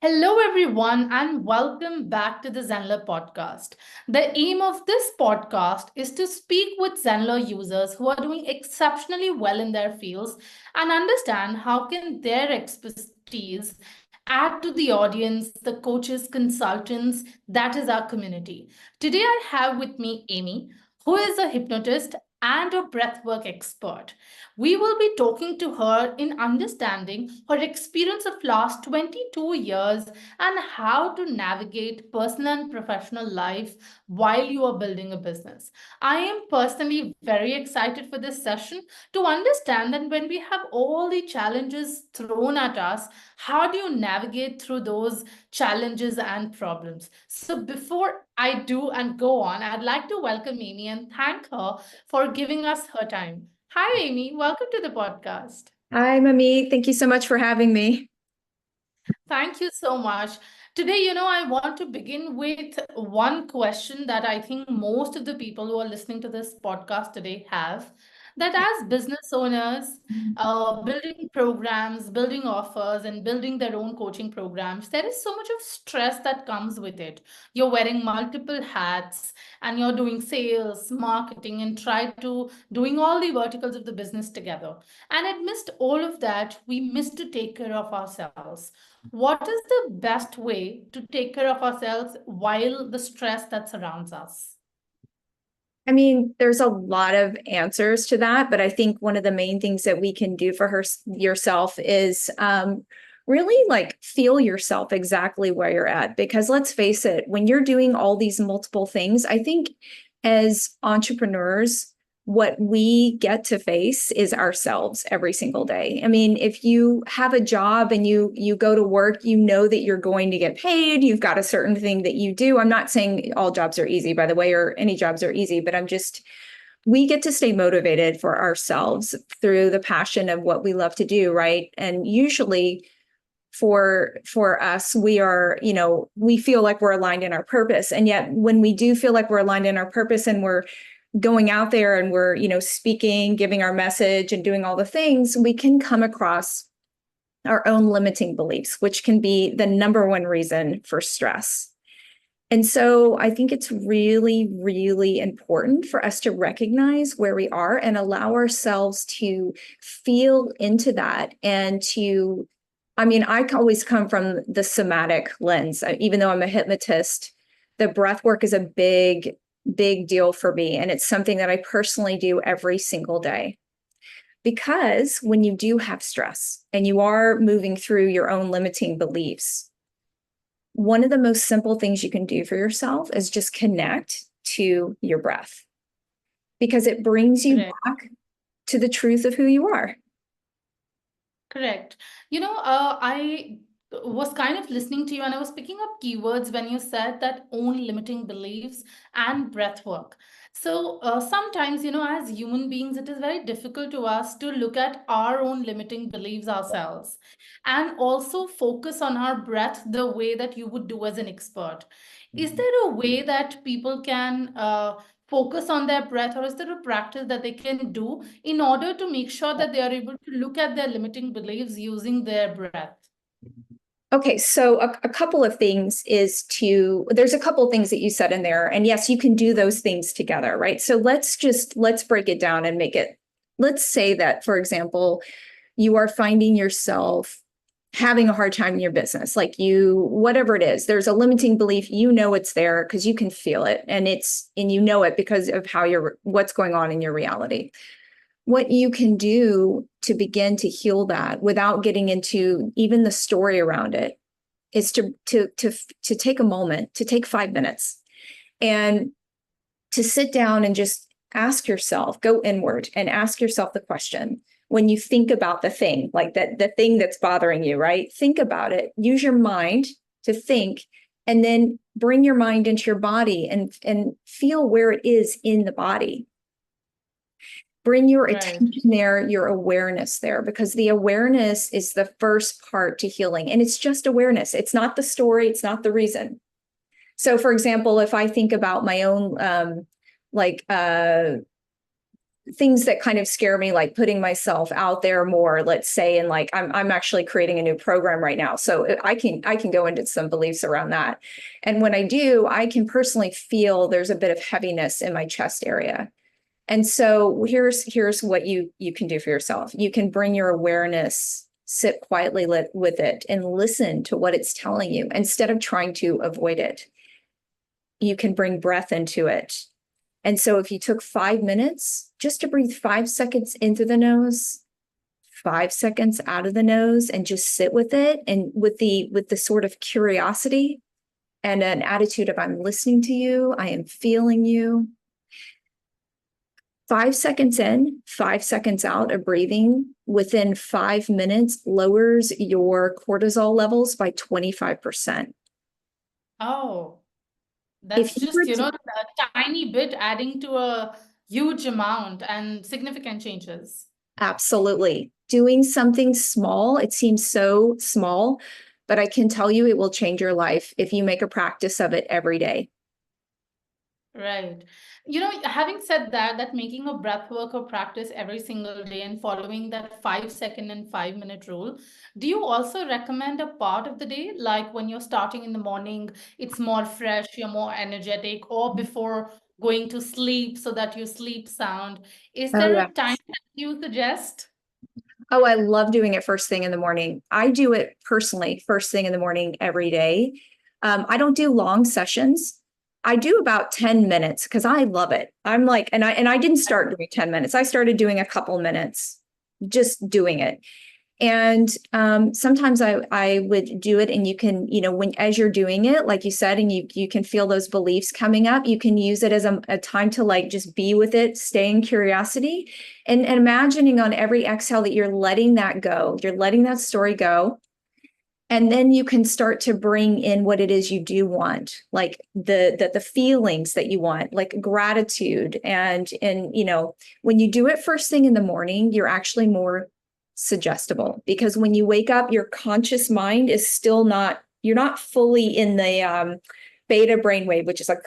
Hello, everyone, and welcome back to the Zenler podcast. The aim of this podcast is to speak with Zenler users who are doing exceptionally well in their fields and understand how can their expertise add to the audience, the coaches, consultants, that is our community. Today, I have with me Amy, who is a hypnotist and a breathwork expert. We will be talking to her in understanding her experience of last 22 years and how to navigate personal and professional life while you are building a business. I am personally very excited for this session to understand that when we have all the challenges thrown at us, how do you navigate through those challenges and problems? So before I do and go on, I'd like to welcome Amy and thank her for giving us her time. Hi, Amy. Welcome to the podcast. Hi, Mami. Thank you so much for having me. Thank you so much. Today, I want to begin with one question that I think most of the people who are listening to this podcast today have. That as business owners, building programs, building offers, and building their own coaching programs, there is so much of stress that comes with it. You're wearing multiple hats and you're doing sales, marketing, and try to doing all the verticals of the business together. And amidst all of that, we miss to take care of ourselves. What is the best way to take care of ourselves while the stress that surrounds us? I mean, there's a lot of answers to that, but I think one of the main things that we can do for yourself is really like feel yourself exactly where you're at. Because let's face it, when you're doing all these multiple things, I think as entrepreneurs, what we get to face is ourselves every single day. I mean, if you have a job and you go to work, you know that you're going to get paid, you've got a certain thing that you do. I'm not saying all jobs are easy, by the way, or any jobs are easy, but we get to stay motivated for ourselves through the passion of what we love to do, right? And usually for us, we are, we feel like we're aligned in our purpose. And yet when we do feel like we're aligned in our purpose and we're going out there and we're, speaking, giving our message and doing all the things, we can come across our own limiting beliefs, which can be the number one reason for stress. And so I think it's really, really important for us to recognize where we are and allow ourselves to feel into that and I always come from the somatic lens. Even though I'm a hypnotist, the breath work is a big deal for me. And it's something that I personally do every single day. Because when you do have stress and you are moving through your own limiting beliefs, one of the most simple things you can do for yourself is just connect to your breath, because it brings you back to the truth of who you are. Correct. I was kind of listening to you and I was picking up keywords when you said that own limiting beliefs and breath work. So sometimes, as human beings, it is very difficult to us to look at our own limiting beliefs ourselves and also focus on our breath the way that you would do as an expert. Is there a way that people can focus on their breath, or is there a practice that they can do in order to make sure that they are able to look at their limiting beliefs using their breath? Okay, so a couple of things there's a couple of things that you said in there, and yes, you can do those things together, right? So let's break it down and let's say that, for example, you are finding yourself having a hard time in your business, whatever it is, there's a limiting belief, it's there because you can feel it, and you know it because of what's going on in your reality. What you can do to begin to heal that without getting into even the story around it is to take a moment, to take 5 minutes and to sit down and just ask yourself, go inward and ask yourself the question. When you think about the thing, like the thing that's bothering you, right? Think about it, use your mind to think, and then bring your mind into your body and feel where it is in the body. Bring your attention there, your awareness there, because the awareness is the first part to healing. And it's just awareness. It's not the story. It's not the reason. So, for example, if I think about my own, things that kind of scare me, like putting myself out there more, let's say, and like I'm actually creating a new program right now. So I can go into some beliefs around that. And when I do, I can personally feel there's a bit of heaviness in my chest area. And so here's what you can do for yourself. You can bring your awareness, sit quietly with it and listen to what it's telling you instead of trying to avoid it. You can bring breath into it. And so if you took 5 minutes just to breathe 5 seconds into the nose, 5 seconds out of the nose, and just sit with it, and with the sort of curiosity and an attitude of I'm listening to you, I am feeling you. 5 seconds in, 5 seconds out of breathing within 5 minutes lowers your cortisol levels by 25%. Oh, If that's you were just, to a tiny bit adding to a huge amount and significant changes. Absolutely. Doing something small, it seems so small, but I can tell you it will change your life if you make a practice of it every day. Right. Having said that, making a breath work or practice every single day and following that 5 second and 5 minute rule, do you also recommend a part of the day, like when you're starting in the morning, it's more fresh, you're more energetic, or before going to sleep so that you sleep sound? Is Oh, there yeah. a time that you suggest? Oh, I love doing it first thing in the morning. I do it personally first thing in the morning every day. I don't do long sessions. I do about 10 minutes because I love it. I'm like, and I didn't start doing 10 minutes. I started doing a couple minutes, just doing it. And sometimes I would do it, and you can, when as you're doing it, like you said, and you can feel those beliefs coming up, you can use it as a time to like just be with it, stay in curiosity, and imagining on every exhale that you're letting that go, you're letting that story go. And then you can start to bring in what it is you do want, like the feelings that you want, like gratitude. And when you do it first thing in the morning, you're actually more suggestible, because when you wake up, your conscious mind is still not, you're not fully in the beta brainwave, which is like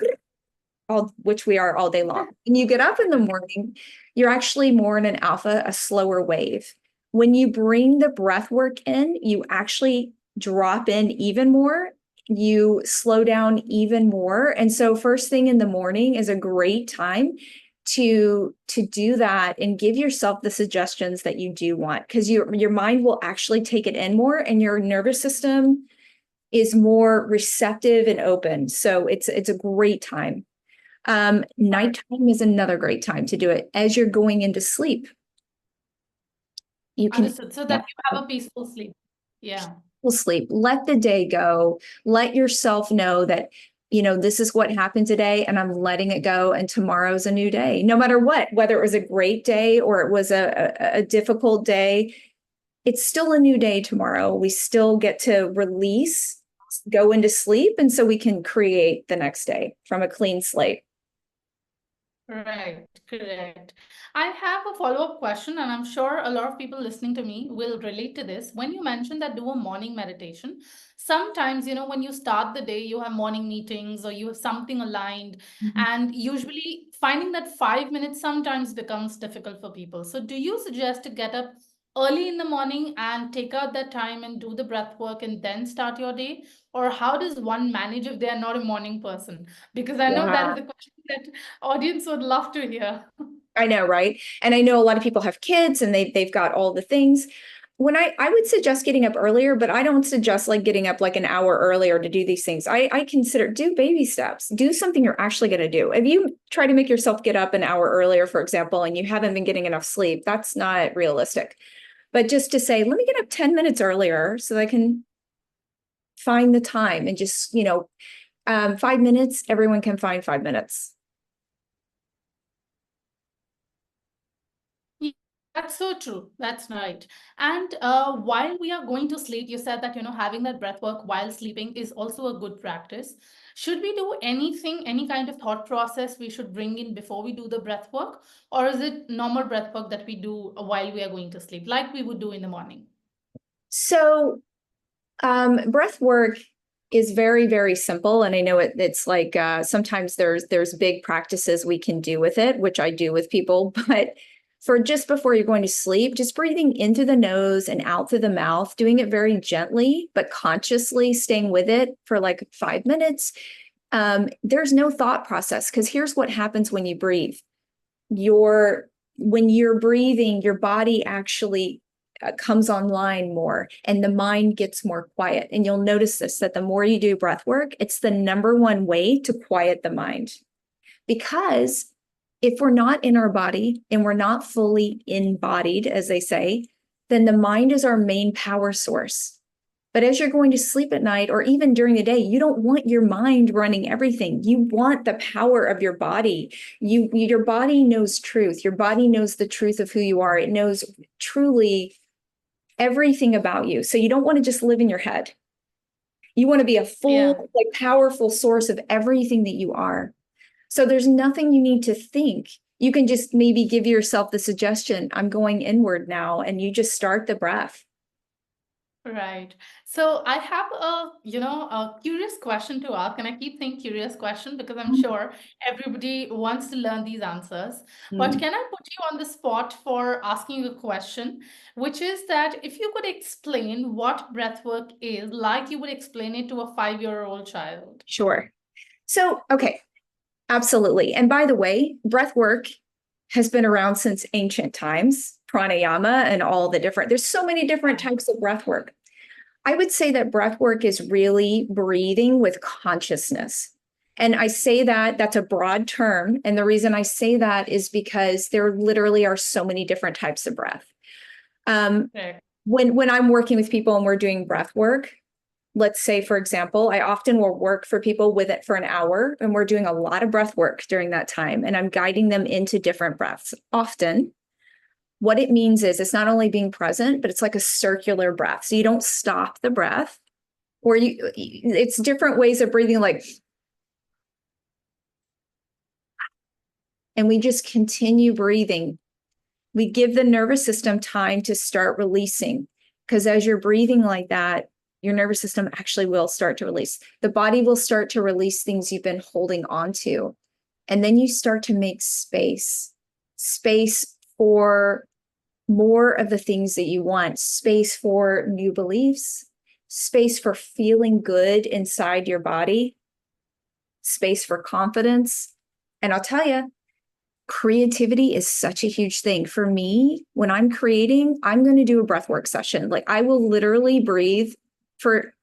which we are all day long. When you get up in the morning, you're actually more in an alpha, a slower wave. When you bring the breath work in, you actually drop in even more, you slow down even more. And so first thing in the morning is a great time to do that and give yourself the suggestions that you do want, because your mind will actually take it in more, and your nervous system is more receptive and open. So it's a great time. Nighttime is another great time to do it as you're going into sleep. You can Understood. So that you have a peaceful sleep. Yeah. sleep, let the day go, let yourself know that, this is what happened today and I'm letting it go. And tomorrow's a new day, no matter what, whether it was a great day or it was a difficult day, it's still a new day tomorrow. We still get to release, go into sleep. And so we can create the next day from a clean slate. Right, correct. I have a follow-up question, and I'm sure a lot of people listening to me will relate to this. When you mentioned that do a morning meditation, sometimes, when you start the day, you have morning meetings or you have something aligned, and usually finding that 5 minutes sometimes becomes difficult for people. So, do you suggest to get up early in the morning and take out that time and do the breath work and then start your day? Or how does one manage if they are not a morning person? Because I know that Yeah. is a question that audience would love to hear. I know, right? And I know a lot of people have kids and they've got all the things. When I would suggest getting up earlier, but I don't suggest like getting up like an hour earlier to do these things. I consider do baby steps, do something you're actually going to do. If you try to make yourself get up an hour earlier, for example, and you haven't been getting enough sleep, that's not realistic. But just to say, let me get up 10 minutes earlier so that I can find the time, and just, 5 minutes, everyone can find 5 minutes. Yeah, that's so true. That's right. And while we are going to sleep, you said that, having that breath work while sleeping is also a good practice. Should we do anything, any kind of thought process we should bring in before we do the breath work? Or is it normal breath work that we do while we are going to sleep, like we would do in the morning? So breath work is very, very simple. And I know it's like sometimes there's big practices we can do with it, which I do with people, but for just before you're going to sleep, just breathing in through the nose and out through the mouth, doing it very gently, but consciously staying with it for like 5 minutes. There's no thought process, because here's what happens when you breathe. When you're breathing, your body actually comes online more and the mind gets more quiet. And you'll notice this, that the more you do breath work, it's the number one way to quiet the mind. Because if we're not in our body and we're not fully embodied, as they say, then the mind is our main power source. But as you're going to sleep at night or even during the day, you don't want your mind running everything. You want the power of your body. Your body knows truth. Your body knows the truth of who you are. It knows truly everything about you. So you don't want to just live in your head. You want to be a full, like powerful source of everything that you are. So there's nothing you need to think. You can just maybe give yourself the suggestion, I'm going inward now, and you just start the breath. Right. So I have a curious question to ask, and I keep saying curious question because I'm sure everybody wants to learn these answers. But can I put you on the spot for asking a question, which is that if you could explain what breathwork is, like you would explain it to a 5-year-old child. Sure. So, okay, absolutely. And by the way, breath work has been around since ancient times, pranayama and all the different, there's so many different types of breath work. I would say that breath work is really breathing with consciousness. And I say that that's a broad term. And the reason I say that is because there literally are so many different types of breath. When I'm working with people and we're doing breath work, let's say, for example, I often will work for people with it for an hour, and we're doing a lot of breath work during that time. And I'm guiding them into different breaths. Often, what it means is it's not only being present, but it's like a circular breath. So you don't stop the breath, or it's different ways of breathing, like, and we just continue breathing. We give the nervous system time to start releasing, because as you're breathing like that, your nervous system actually will start to release. The body will start to release things you've been holding on to. And then you start to make space for more of the things that you want, space for new beliefs, space for feeling good inside your body, space for confidence. And I'll tell you, creativity is such a huge thing. For me, when I'm creating, I'm going to do a breathwork session. Like I will literally breathe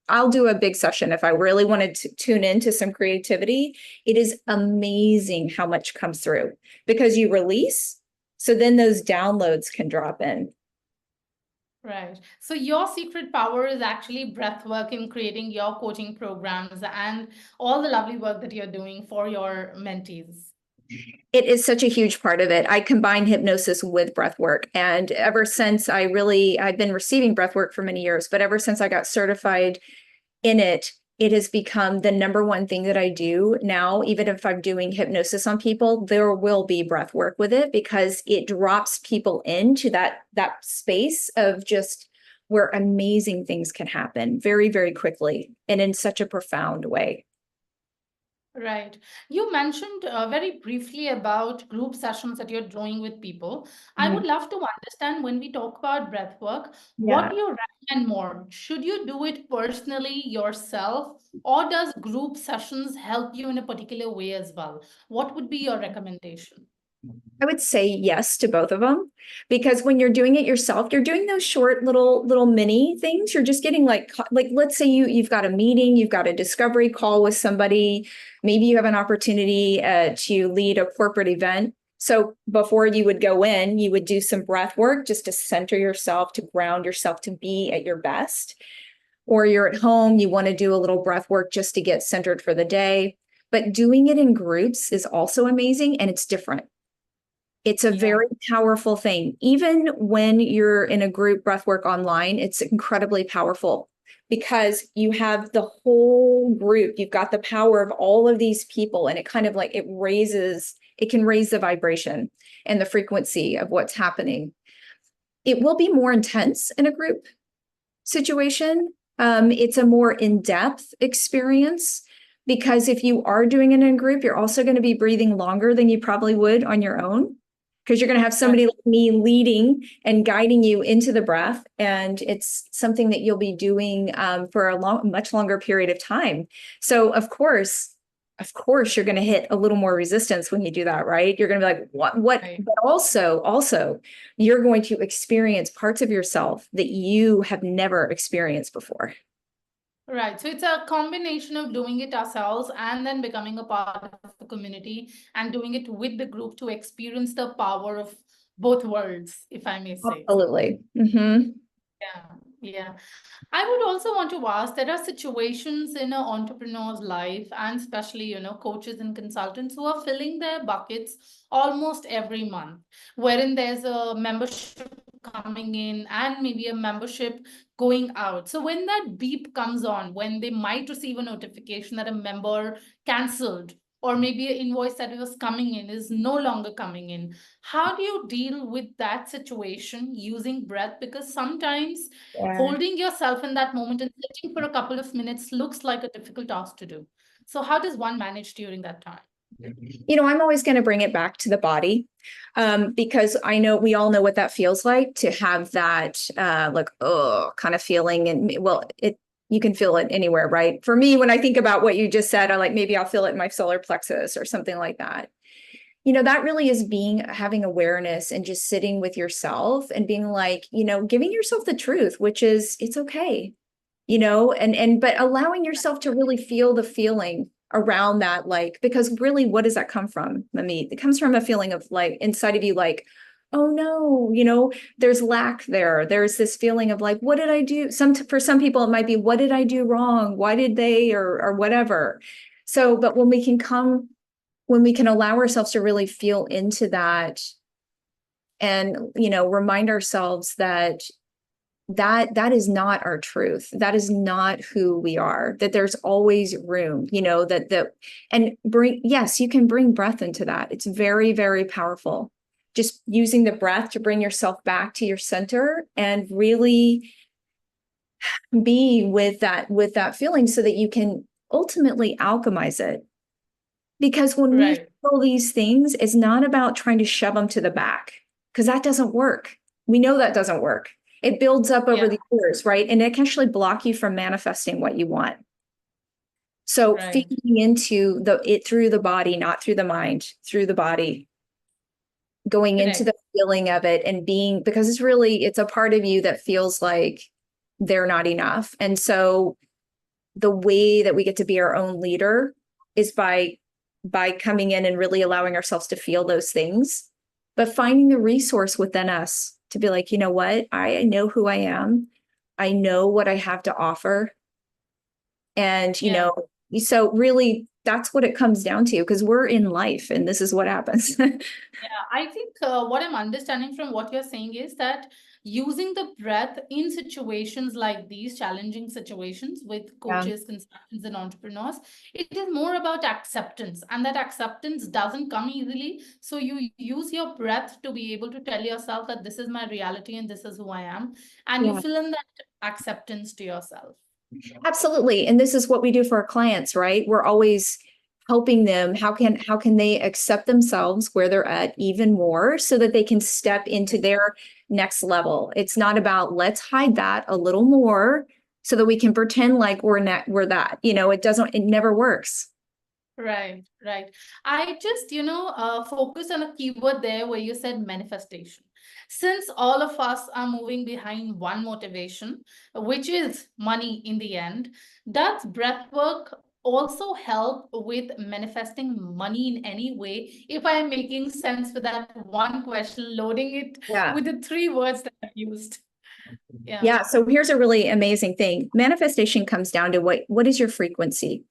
I'll do a big session if I really wanted to tune into some creativity. It is amazing how much comes through because you release. So then those downloads can drop in. Right. So your secret power is actually breath work in creating your coaching programs and all the lovely work that you're doing for your mentees. It is such a huge part of it. I combine hypnosis with breath work. And ever since I've been receiving breath work for many years, but ever since I got certified in it, it has become the number one thing that I do now. Even if I'm doing hypnosis on people, there will be breath work with it because it drops people into that space of just where amazing things can happen very, very quickly and in such a profound way. Right. You mentioned very briefly about group sessions that you're doing with people. I would love to understand when we talk about breath work, what do you recommend more? Should you do it personally yourself, or does group sessions help you in a particular way as well? What would be your recommendation? I would say yes to both of them, because when you're doing it yourself, you're doing those short little mini things. You're just getting like let's say you've got a meeting, you've got a discovery call with somebody. Maybe you have an opportunity to lead a corporate event. So before you would go in, you would do some breath work just to center yourself, to ground yourself, to be at your best. Or you're at home, you want to do a little breath work just to get centered for the day. But doing it in groups is also amazing, and it's different. It's a very powerful thing. Even when you're in a group breathwork online, it's incredibly powerful because you have the whole group. You've got the power of all of these people, and it kind of like it can raise the vibration and the frequency of what's happening. It will be more intense in a group situation, It's a more in-depth experience because if you are doing it in a group, you're also going to be breathing longer than you probably would on your own because you're going to have somebody like me leading and guiding you into the breath. And it's something that you'll be doing for a much longer period of time. So of course, you're going to hit a little more resistance when you do that, right? You're going to be like, what? Right. But also, you're going to experience parts of yourself that you have never experienced before. Right. So it's a combination of doing it ourselves and then becoming a part of the community and doing it with the group to experience the power of both worlds, if I may say. Absolutely. Mm-hmm. Yeah. I would also want to ask, there are situations in an entrepreneur's life, and especially, coaches and consultants who are filling their buckets almost every month, wherein there's a membership coming in and maybe a membership going out. So when that beep comes on, when they might receive a notification that a member canceled, or maybe an invoice that was coming in is no longer coming in, how do you deal with that situation using breath? Because sometimes holding yourself in that moment and sitting for a couple of minutes looks like a difficult task to do. So how does one manage during that time? I'm always going to bring it back to the body because I know we all know what that feels like to have that kind of feeling. And you can feel it anywhere, right? For me, when I think about what you just said, maybe I'll feel it in my solar plexus or something like that. That really is having awareness and just sitting with yourself and being like, giving yourself the truth, which is it's okay, but allowing yourself to really feel the feeling around that, because really, what does that come from, Amit? It comes from a feeling of inside of you, oh no, there's lack there. There's this feeling of what did I do? For some people, it might be, what did I do wrong? Why did they, or whatever. So, but when we can allow ourselves to really feel into that and, remind ourselves that is not our truth. That is not who we are, that there's always room, yes, you can bring breath into that. It's very, very powerful. Just using the breath to bring yourself back to your center and really be with that feeling so that you can ultimately alchemize it. Because when we feel these things, it's not about trying to shove them to the back, because that doesn't work. We know that doesn't work. It builds up over the years, right? And it can actually block you from manifesting what you want. So feeding into it through the body, not through the mind, through the body, going into the feeling of it and because it's a part of you that feels like they're not enough. And so the way that we get to be our own leader is by coming in and really allowing ourselves to feel those things, but finding the resource within us to be like, you know what, I know who I am. I know what I have to offer. And, so really that's what it comes down to, because we're in life and this is what happens. I think what I'm understanding from what you're saying is that using the breath in situations like these challenging situations with coaches, consultants, and entrepreneurs, it is more about acceptance, and that acceptance doesn't come easily. So you use your breath to be able to tell yourself that this is my reality and this is who I am, and you fill in that acceptance to yourself. Absolutely. And this is what we do for our clients, right? We're always helping them. How can they accept themselves where they're at even more so that they can step into their next level? It's not about let's hide that a little more so that we can pretend like we're that. It never works. Right. I just, focus on a keyword there where you said manifestation. Since all of us are moving behind one motivation, which is money in the end, does breath work also help with manifesting money in any way? If I'm making sense with that one question, loading it with the 3 words that I've used. Yeah. So here's a really amazing thing. Manifestation comes down to what is your frequency?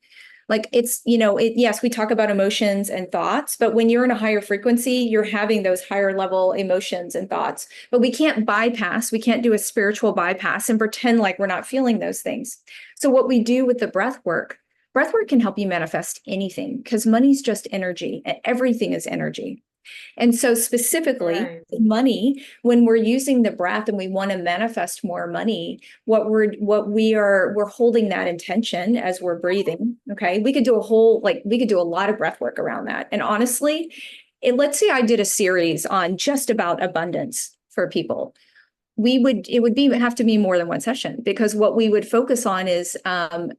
Yes, we talk about emotions and thoughts, but when you're in a higher frequency, you're having those higher level emotions and thoughts. But we can't do a spiritual bypass and pretend like we're not feeling those things. So what we do with the breath work can help you manifest anything, because money's just energy. Everything is energy. And so specifically Right. money, when we're using the breath and we want to manifest more money, we're holding that intention as we're breathing. Okay. We could do a lot of breath work around that. And honestly, let's say I did a series on just about abundance for people. Have to be more than one session, because what we would focus on is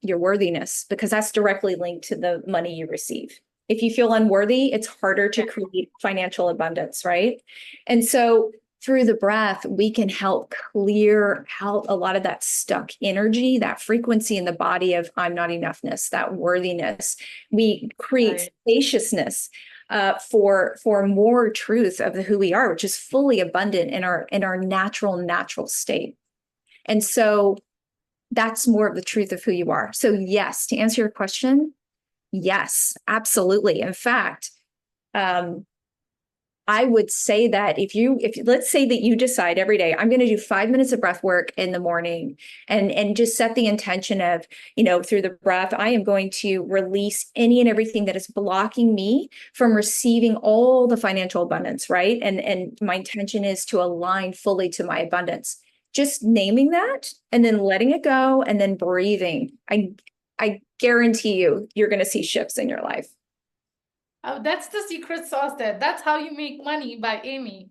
your worthiness, because that's directly linked to the money you receive. If you feel unworthy, it's harder to create financial abundance, right? And so through the breath, we can help clear out a lot of that stuck energy, that frequency in the body of I'm not enoughness, that worthiness. We create spaciousness for more truth of who we are, which is fully abundant in our natural state. And so that's more of the truth of who you are. So yes, to answer your question, yes, absolutely. In fact, I would say that if let's say that you decide every day, I'm going to do 5 minutes of breath work in the morning, and just set the intention of, through the breath, I am going to release any and everything that is blocking me from receiving all the financial abundance, right? And my intention is to align fully to my abundance. Just naming that and then letting it go and then breathing. I guarantee you're going to see shifts in your life. Oh, that's the secret sauce there. That's how you make money, by Amy.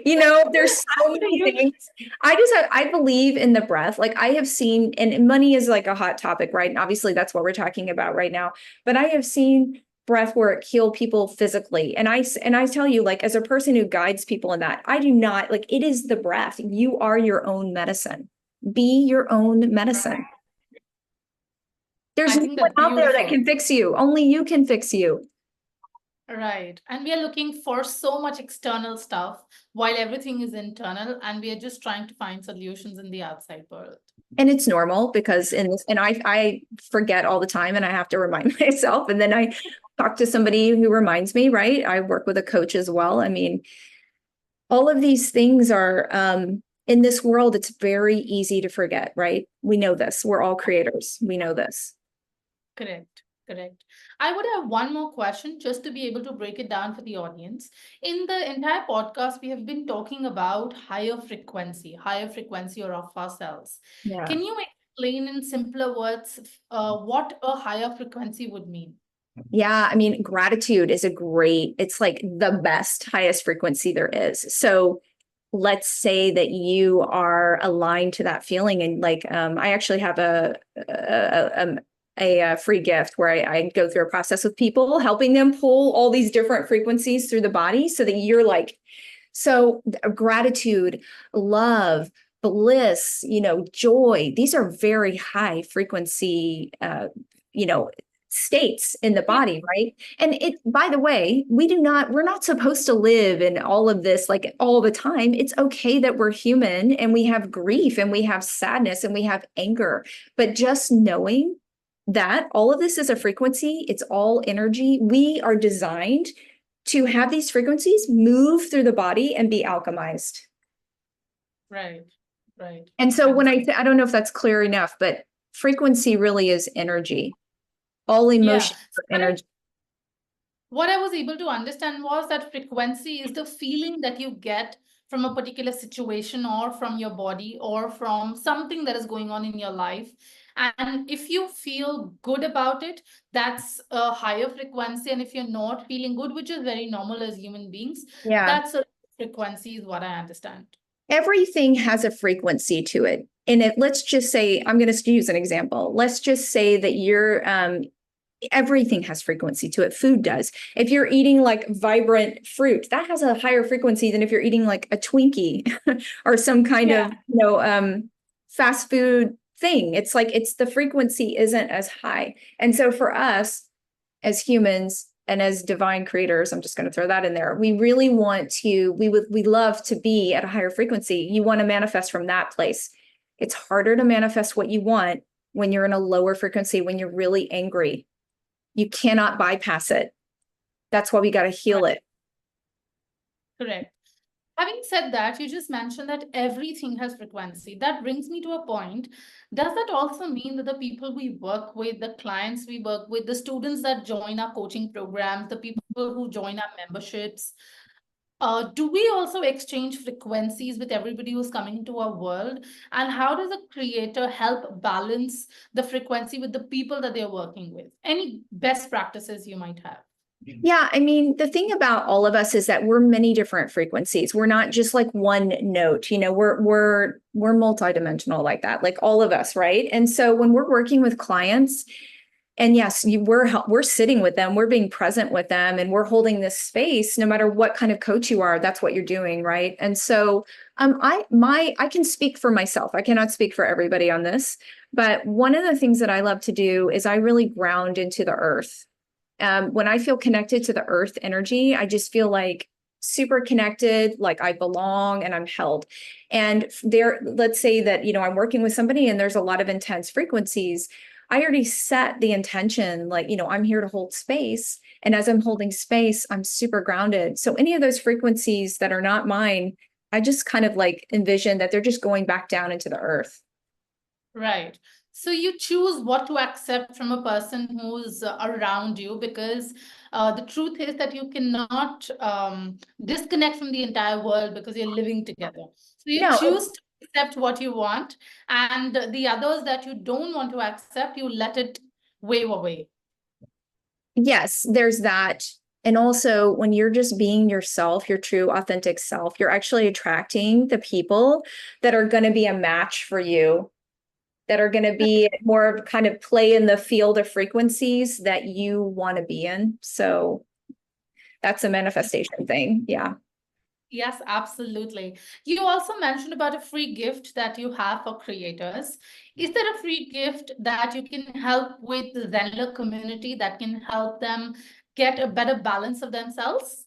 There's so many things. I believe in the breath. Like I have seen, and money is like a hot topic, right? And obviously that's what we're talking about right now. But I have seen breath work heal people physically. And I tell you, like, as a person who guides people in that, I do not, like, it is the breath. You are your own medicine. Be your own medicine. There's no one out there that can fix you. Only you can fix you. Right. And we are looking for so much external stuff while everything is internal, and we are just trying to find solutions in the outside world. And it's normal, because I forget all the time, and I have to remind myself. And then I talk to somebody who reminds me, right? I work with a coach as well. I mean, all of these things are, in this world, it's very easy to forget, right? We know this. We're all creators. We know this. Correct. I would have one more question just to be able to break it down for the audience. In the entire podcast, we have been talking about higher frequency or of ourselves. Yeah. Can you explain in simpler words what a higher frequency would mean? Yeah, I mean, gratitude is it's like the best, highest frequency there is. So let's say that you are aligned to that feeling, and like, I actually have a free gift where I go through a process with people, helping them pull all these different frequencies through the body, so that you're like, so gratitude, love, bliss, joy, these are very high frequency, states in the body, right? And by the way, we're not supposed to live in all of this like all the time. It's okay that we're human and we have grief and we have sadness and we have anger, but just knowing that all of this is a frequency, it's all energy. We are designed to have these frequencies move through the body and be alchemized. Right. And so when I don't know if that's clear enough, but frequency really is energy. All emotion energy. What I was able to understand was that frequency is the feeling that you get from a particular situation, or from your body, or from something that is going on in your life. And if you feel good about it, that's a higher frequency. And if you're not feeling good, which is very normal as human beings, that's a frequency, is what I understand. Everything has a frequency to it. And let's just say, I'm going to use an example. Let's just say that everything has frequency to it. Food does. If you're eating like vibrant fruit, that has a higher frequency than if you're eating like a Twinkie or some kind of, fast food thing. It's like, the frequency isn't as high. And so for us as humans and as divine creators, I'm just going to throw that in there. We really we love to be at a higher frequency. You want to manifest from that place. It's harder to manifest what you want when you're in a lower frequency, when you're really angry. You cannot bypass it. That's why we got to heal it. Correct. Having said that, you just mentioned that everything has frequency. That brings me to a point. Does that also mean that the people we work with, the clients we work with, the students that join our coaching programs, the people people who join our memberships, do we also exchange frequencies with everybody who's coming into our world? And how does a creator help balance the frequency with the people that they're working with? Any best practices you might have? Yeah, I mean, the thing about all of us is that we're many different frequencies. We're not just like one note, you know, we're multidimensional like that, like all of us, right? And so when we're working with clients, and yes, we're sitting with them, we're being present with them, and we're holding this space. No matter what kind of coach you are, that's what you're doing, right? And so, I can speak for myself. I cannot speak for everybody on this, but one of the things that I love to do is I really ground into the earth. When I feel connected to the earth energy, I just feel like super connected, like I belong and I'm held. And there, let's say that, you know, I'm working with somebody and there's a lot of intense frequencies. I already set the intention, like, you know, I'm here to hold space. And as I'm holding space, I'm super grounded. So any of those frequencies that are not mine, I just kind of like envision that they're just going back down into the earth. Right. So you choose what to accept from a person who's around you, because the truth is that you cannot disconnect from the entire world because you're living together. So you No, choose to accept what you want, and the others that you don't want to accept, you let it wave away. yes, there's that. And also, when you're just being yourself, your true, authentic self, you're actually attracting the people that are going to be a match for you, that are going to be more of kind of play in the field of frequencies that you want to be in. So that's a manifestation thing. Yeah. Yes, absolutely. You also mentioned about a free gift that you have for creators. Is there a free gift that you can help with the Zenler community that can help them get a better balance of themselves?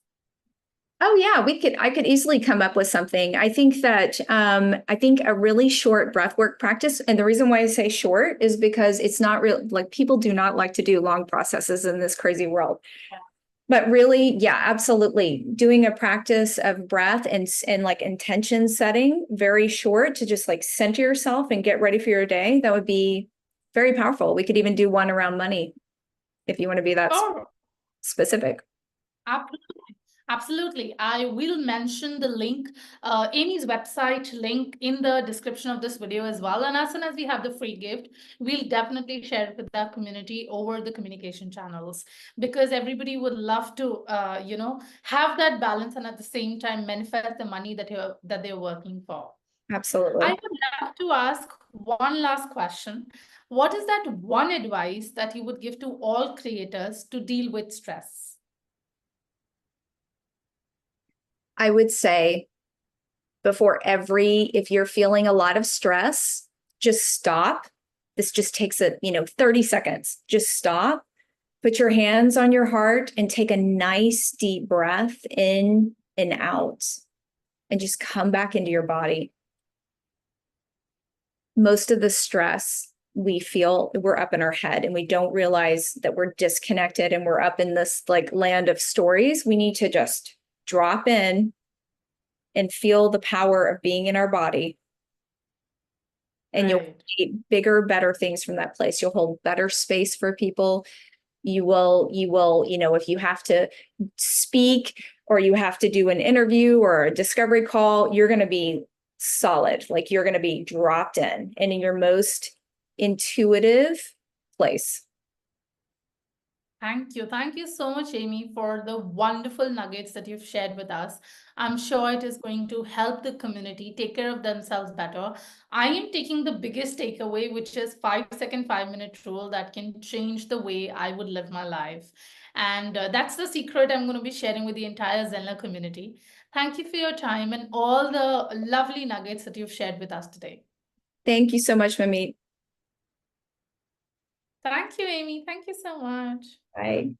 Oh yeah, I could easily come up with something. I think that I think a really short breathwork practice, and the reason why I say short is because it's not real, like people do not like to do long processes in this crazy world. But really, yeah, absolutely. Doing a practice of breath and like intention setting, very short, to just like center yourself and get ready for your day. That would be very powerful. We could even do one around money if you want to be that Oh, specific. absolutely. Absolutely. I will mention the link, Amy's website link in the description of this video as well. And as soon as we have the free gift, we'll definitely share it with our community over the communication channels, because everybody would love to, have that balance and at the same time manifest the money that they're working for. I Absolutely. would love to ask one last question. What is that one advice that you would give to all creators to deal with stress? I would say if you're feeling a lot of stress, just stop. This just takes 30 seconds. Just stop, put your hands on your heart and take a nice deep breath in and out, and just come back into your body. Most of the stress we feel, we're up in our head and we don't realize that we're disconnected and we're up in this like land of stories. We need to just drop in and feel the power of being in our body. And you'll create bigger, better things from that place. You'll hold better space for people. You will, if you have to speak or you have to do an interview or a discovery call, you're going to be solid. Like you're going to be dropped in and in your most intuitive place. Thank you. Thank you so much, Amy, for the wonderful nuggets that you've shared with us. I'm sure it is going to help the community take care of themselves better. I am taking the biggest takeaway, which is 5-second, 5-minute rule that can change the way I would live my life. And that's the secret I'm going to be sharing with the entire Zenler community. Thank you for your time and all the lovely nuggets that you've shared with us today. Thank you so much, Mamit. Thank you, Amy. Thank you so much. Bye.